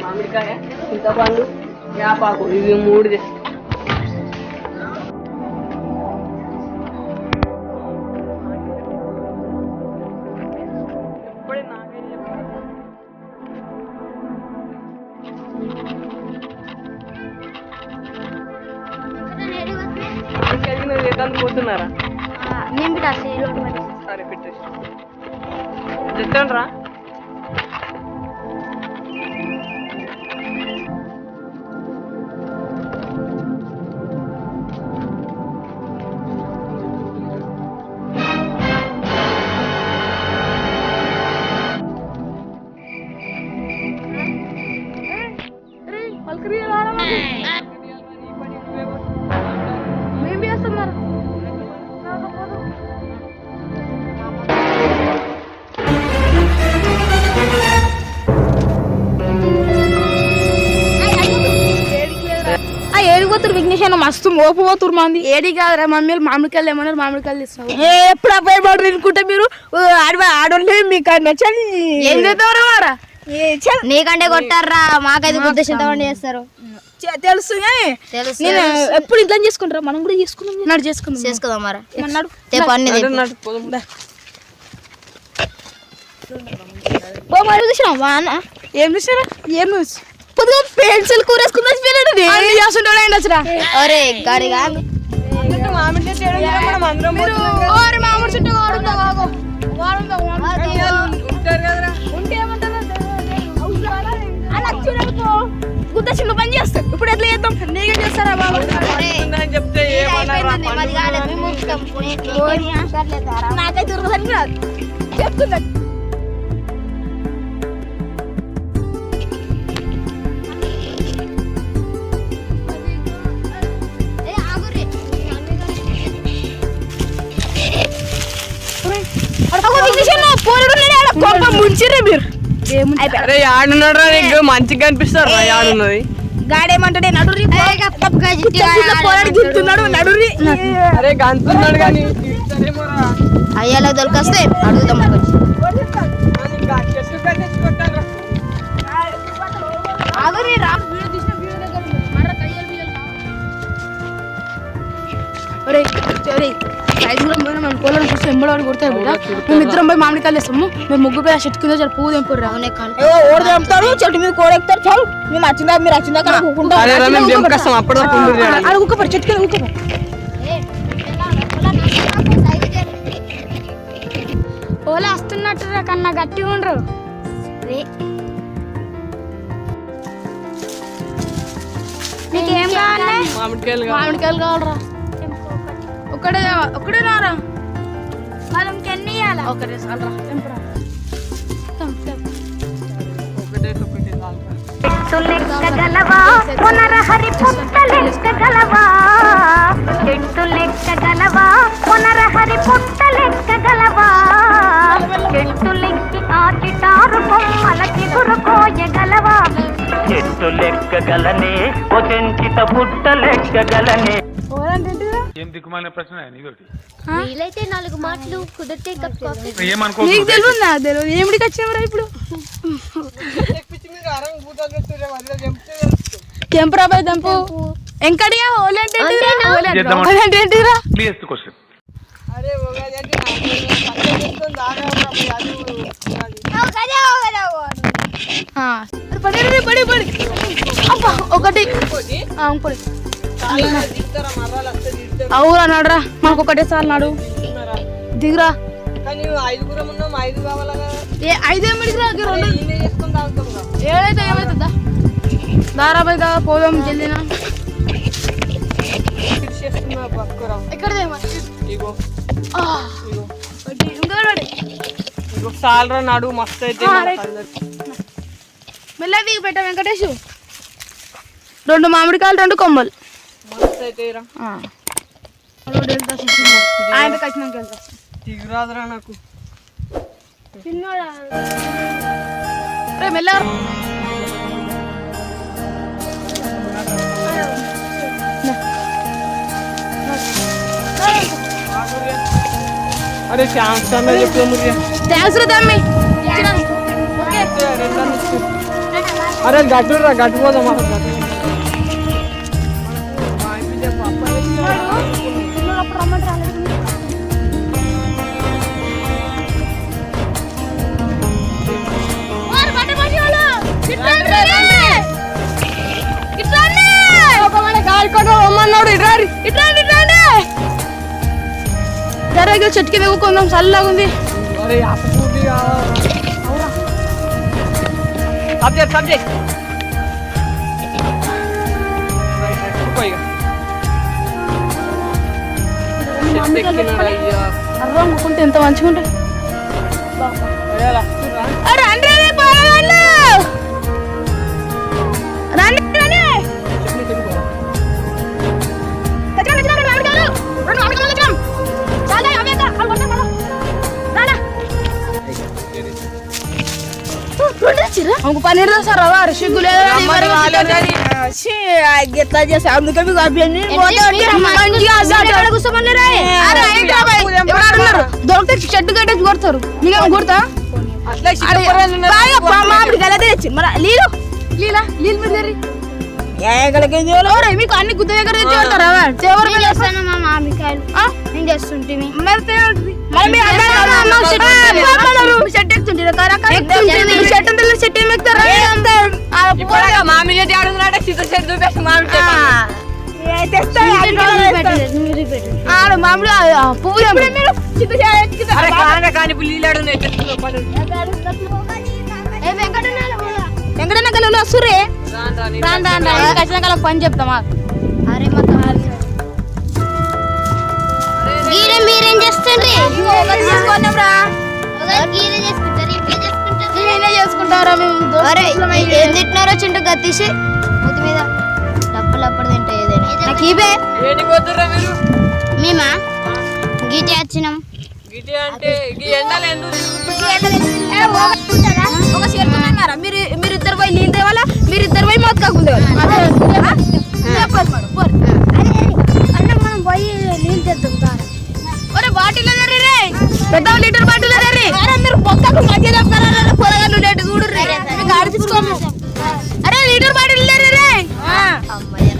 మామిడికాయ, చింతపండు, వేపాకు ఇవి 3 తెస్తా. పోతున్నారా? సరే పెట్టేసి చెప్తాను రా. ఏడిపోతురు విఘ్నేశ్వర మస్తు మోపోతురు మంది. ఏడి కాదురా మమ్మీ మామిడికాయలు ఏమన్నారు, మామిడికాయలు ఇస్తావు ఎప్పుడు అబ్బాయి పడు తినుకుంటే మీరు ఆడోళ్ళే మీకు నచ్చని ఏం చేద్దామరా? నీకంటే కొట్టారా, మాకైతే బుద్ధ చింతపండు చేస్తారు తెలుసు. నేను ఎప్పుడు ఇట్లా చేసుకుంటారా? మనం కూడా చేసుకుందాం, చేసుకుందాం మరి. ఏం చూసారా? ఏం పొద్దుగా పెన్సిల్ కూరేసుకుందా గుద్ద చిన్న పని చేస్తాం. ఇప్పుడు ఎట్లా చేద్దాం? నీకే చేస్తారా బాబు? నాకైతే చెప్తున్నా. ముంచిరే మీరు ఆడున్నాడు నీకు మంచిగా కనిపిస్తారు. ఆడున్నది గాడేమంటాడే నడురి పోరాడుతున్నాడు. నడురి అరే గంతున్నాడు కానీ అయ్యాలకు దొరికొస్తే అడుగుదాం. పొలం చూసి ఎంబడి కొడతారు. మేము ఇద్దరం పోయి మామిడికాయలు వేస్తాము. మేము ముగ్గు పోయి ఆ చెట్టు కింద చెట్టు పువ్వు తెంపురు. ఓడి తెంపుతారు, చెట్టు మీద కోడెక్తారు. చాలు మేము వచ్చిందా మీరు వచ్చిందా ఊకపోరు చెట్టు కింద ఊకపో. ఓలా వస్తున్నట్టు కన్నా గట్టిగా ఉండరు. నీకేం కావాలి? మామిడికాయలు కావాలరా. ఒకటే రారా? మనం ఎన్ని ఇవ్వాలా? ఒకటే చాలరా. చెట్టు లెక్కగలవా పునరహరి పుట్టలెక్కగలవా? చెట్టు లెక్కగలవా పునరహరి పుట్టలెక్కగలవా? చెట్టు లెక్కి ఆచిటారు కొమ్మలకి గురుకోయగలవా? చెట్టు లెక్కగలనే ఓ చెంచిత పుట్ట లెక్కగలనే. ఏం దిక్కుమాలిన ప్రశ్న ఇదొకటి. వీలైతే 4 మాటలు కుదిరితే కప్ కాఫీ. నీకు తెలియదు, నాకు తెలియదు. ఏమిడికి వచ్చినవరా ఇప్పుడు? కెంపరాబాయ్ దంపు ఎంకడియా ఓలంటే ఏంటిరా? ఒకటి అవురా నాడురా, మాకు ఒకటే సార్ నాడు దిగురా. ఏడైతే ఏమైతుందా? దారాబాయ్ దా పోదాం జల్దినా. ఎక్కడ సాలరా నాడు మస్తు అయితే మెల్ల దిగి పెట్టా వెంకటేష్. 2 మామిడికాయలు 2 కొమ్మలు మస్తు అయితే ఆయన కట్టినాక వెళ్తా. దిగురాదురా నాకు మెల్ల. అరే థ్యాంక్స్ అన్న. థ్యాంక్స్ రా తమ్మి. అరే గట్టురా గట్టు పోదాం మనం గట్టు చెట్టు కింద కొందాం చల్లగా ఉంది. అరే అప్పటి సబ్జెక్ట్ అర్రం అనుకుంటే ఎంత మంచిగా ఉంటుంది. हमको पनीर दो सर रवा रसगुल्ला గిట్లా చేసి అందుకే మీకు అభ్యర్థి దొరికితే చెట్టు కట్టేసి కొడతారు. నీకేమో కొడతా మామిడి గల తెచ్చి మరి లీలా నీళ్ళు మీరు మీకు అన్ని గుద్ద దగ్గర తెచ్చి కొడతారా మా మామిడికాయలు నేను చేస్తుంటే మామిడి చెట్టు ఆడుతున్నాడ సీత చెట్టు చూపేసి మామిడి మామిడి పువ్వులు కానీ నీళ్ళు ఆడున్నాయి వెంకటన్న కళ్ళు వస్తురే ఖచ్చితంగా కళ్ళకి పని చెప్తామా. అరే మీరేం చేస్తుండ్రి చేసుకుంటారా ఏం తింటున్నారో చింటూ గతీసి ముద్దు మీద డబ్బులు అప్పుడు తింటా ఏదైనా నాకు ఇవే ఏంటికి వద్దురా మీరు మేమా గీటి వచ్చినాం గిటి అంటే ఎండలు ఎందుకు ఒక చేరుకున్నారా మీరు ఇద్దరు పోయి నీళ్ళు తేవాలా, మీరు ఇద్దరు పోయి మొత్తుకుందే మనం పోయి నీళ్ళు తెద్దాం బాటిల్ పెద్ద లీటర్ బాటిల్ మీరు మొక్కకు మధ్య చెప్తారా పొరగాళ్ళు లేటు చూడు ఆడిపించుకోము. అరే లీటర్ బాటిల్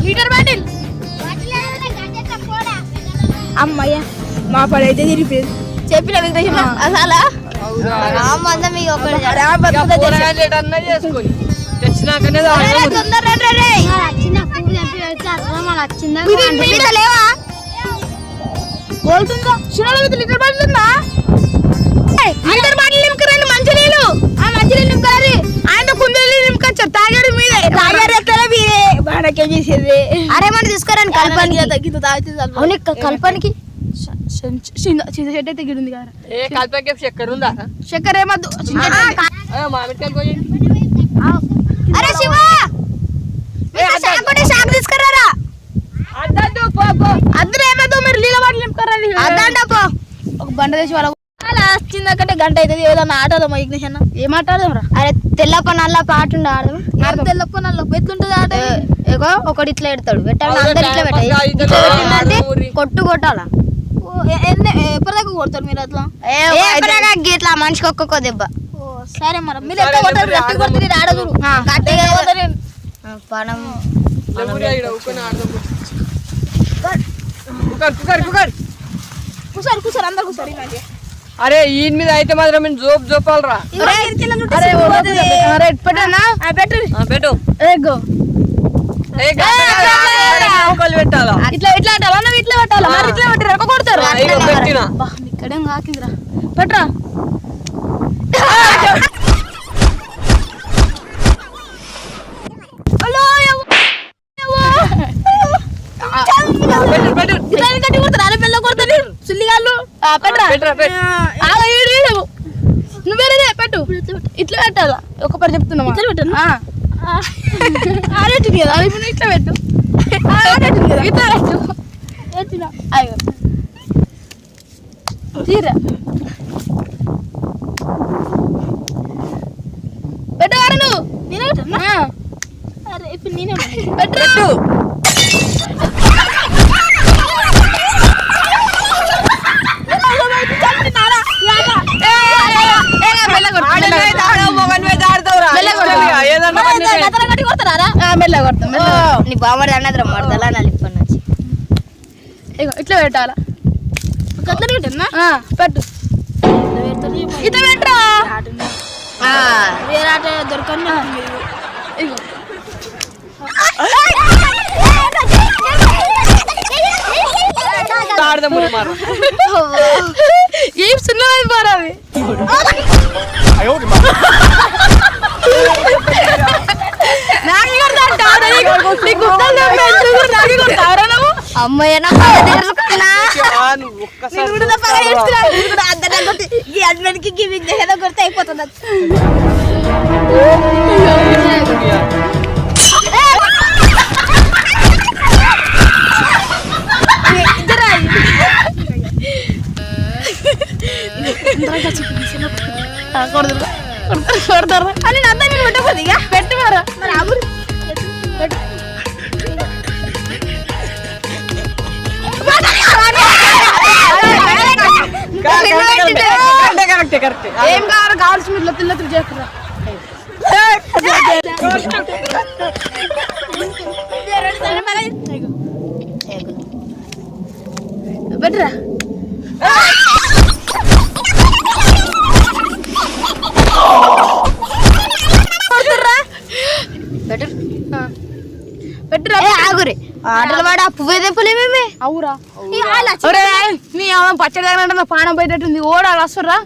లీటర్ బాటిల్ అమ్మయ్య మా పని అయితే తిరిగిపోయింది. చెప్పిన అసలు మందం మీకు ఒకటి చేసుకొని తెచ్చినాకనే లేవా పోతుందా లీటర్ బాటిల్ ఉందా? లీటర్ బాటిల్ నింపుకురండి మంచి నీళ్ళు. ఆ మంచి నీళ్ళు నింపుకారు ఆయన కుందేలు నింపుకొచ్చారు తాగారు మీరే తాగారు ఎట్లా మీరే బాడకేం చేసేది అరే మనం తీసుకురండి కల్పనికి అవును కల్పనికి చిన్న చెట్టు అయితే గిడింది కదా. ఏ కల్పకే చక్కెర ఉందా చక్కెర ఏమద్దు మామిడికాయలు పోయండి. అరే శివ షాక్ తీసుకురారా అద్దరు ఏమద్దు మీరు నీళ్ళ బాటిల్ నింపుకారండి. ఒక బండ తెచ్చి వాళ్ళ వచ్చిందకంటే గంట అవుతుంది ఏదన్నా ఆటదామా ఇగ్నిషన్ ఏం ఆటాడదాం రా. అరే తెల్లప్ప నల్ల పాట ఆడదాం తెల్లప్ప నల్ల ఎట్లుంటుంది ఆట ఏగో ఒకటి ఇట్లా పెడతాడు పెట్టాలి అందరు ఇట్లా పెట్టాలి కొట్టు కొట్టాలా ఎప్పటిదాకా కొడతారు మీరు అట్లా ఇట్లా మనిషికి ఒక్కొక్క దెబ్బ సరే మరి మీరు ఎంత కొడతారు గట్టి కొడతారు ఆడదు పనం కూసారు కూసారు అందరు కూసారు అరే ఈయన మీద అయితే మాత్రం మేము జోపాలరా పెట్టు పెట్టాలా ఇట్లా ఇట్లా ఆటాలా నువ్వు ఇట్లా పెట్టాలా మరి ఇట్లా పెట్టి రెక్క కొడతారు పెట్టినా ఇక్కడేం కాకిందిరా పెట్టరా కట్టి కొడతారు అలా పిల్ల కొడతారు సుల్లిగాళ్ళు పెట్టరా నువ్వేరే పెట్టు ఇట్లా పెట్టాలా ఒక పని చెప్తున్నావా ఇట్లా పెట్టు ఆడేట్టు కదా ఇప్పుడు ఇట్లా పెట్టు ఇట్లా పెట్టు అయ్యో తీరా పెట్టవారా నువ్వు నేనే పెట్టా అరే ఇప్పుడు నేనే పెట్టు ఏదన్నా బామడి అన్నది మడతలా అనాలి ఇప్పటి నుంచి. ఇగో ఇట్లా పెట్టాలా గట్ల పెట్టన్నా పెట్టు ఇట్లా పెట్టరా వేరే ఆట దొరకని ఇగో ఏం సున్నది మారావి అమ్మాయి కొడితే అయిపోతుంది. కొడతారు అని అంతా నేను పెట్టకపోతే ఇక పెట్టు మారా మరి ఆగురు పెట్టు ఏం కావాలి కావాల్సిన మీరు తిల్లతులు చేస్తున్నా బెటరా పెట్టరా ఆగురే ఆటలు వాడు ఆ పువ్వు తెంపలేమేమే. అవురా నీ పచ్చడి అంటే పానం పోయేటట్టుంది ఓడాలి వస్తుర్రా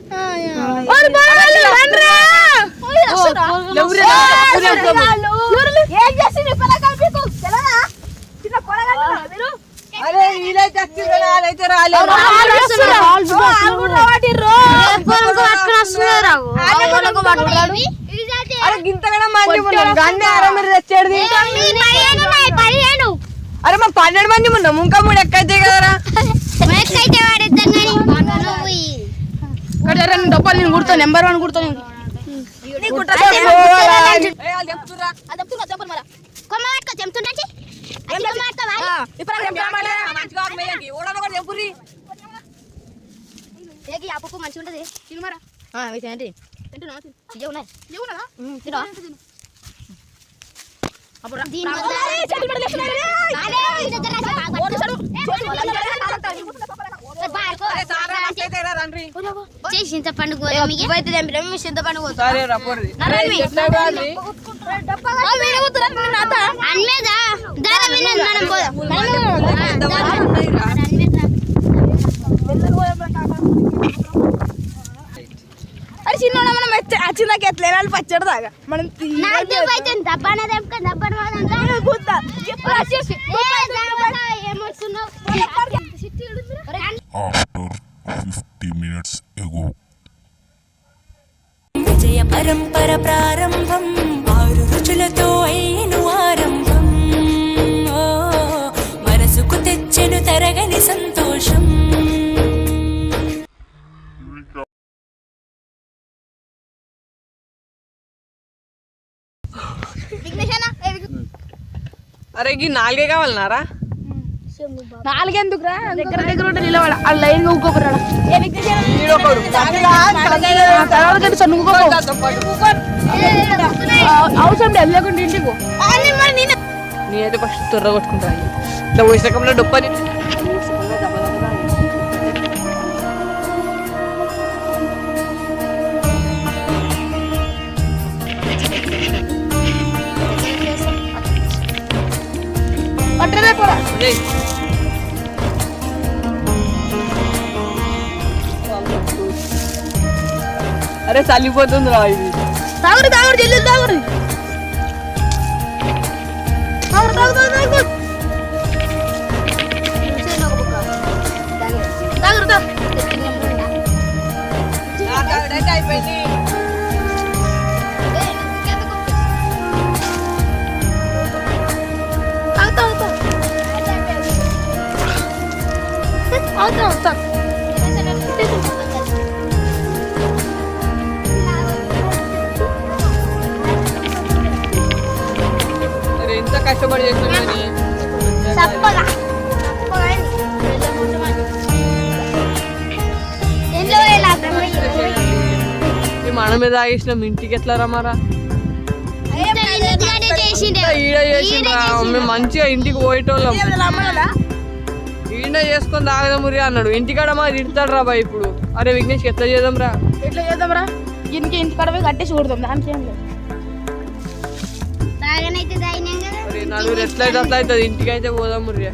అరే మా 12 మంది ఉన్నాం ఇంకా 3 ఎక్కైతే కదరా డబ్బాలు నేను కుడతా నెంబర్ 1 కుడతా మంచిగా ఉంటది చింతపండు చింతపండు అరే చిన్న మనం వచ్చిందాక ఎట్లా పచ్చడి దాకా మనం విజయ పరంపర ప్రారంభం 6 రుచులతో అయిను ఆరంభం మనసుకు తెచ్చెను తరగని సంతోషం. అరే ఈ 4 కావాలన్నారా 4 ఎందుకురా దగ్గర దగ్గర ఉంటే నిలబడ ఆ లైన్ ఊకోకరా అవసరం లేదు లేకుండా ఇంటికి నేనైతే ఫస్ట్ త్వరగా కొట్టుకుంటా ఇట్లా పోసినకంలో డొప్పని పట్టదే పోరా అరే చలిపోతుంది రా ఇది తాగురు తాగురు జల్లి తాగురు తాగురు తాగురు తాగురు తాగురు అయిపోయింది ఎంత కష్టపడి చేస్తున్నాను మన మీద ఆగేసినాం ఇంటికి ఎట్లా రమ్మారా ఈడ చేసిండ్రా మేము మంచిగా ఇంటికి పోయేటోళ్ళం ఈయన చేసుకొని తాగదమురి అన్నాడు ఇంటికాడ మా తిడతాడు రా బాయ్ ఇప్పుడు అరే విఘ్నేష్ ఎట్లా చేద్దాం రా ఎట్లా చేద్దాం రా ఇంటికాడ పోయి కట్టేసి కొడతాం దానికి ఏం లేదు నలుగురు ఎట్లయితే అట్లా అవుతుంది ఇంటికి అయితే పోదాం మురియా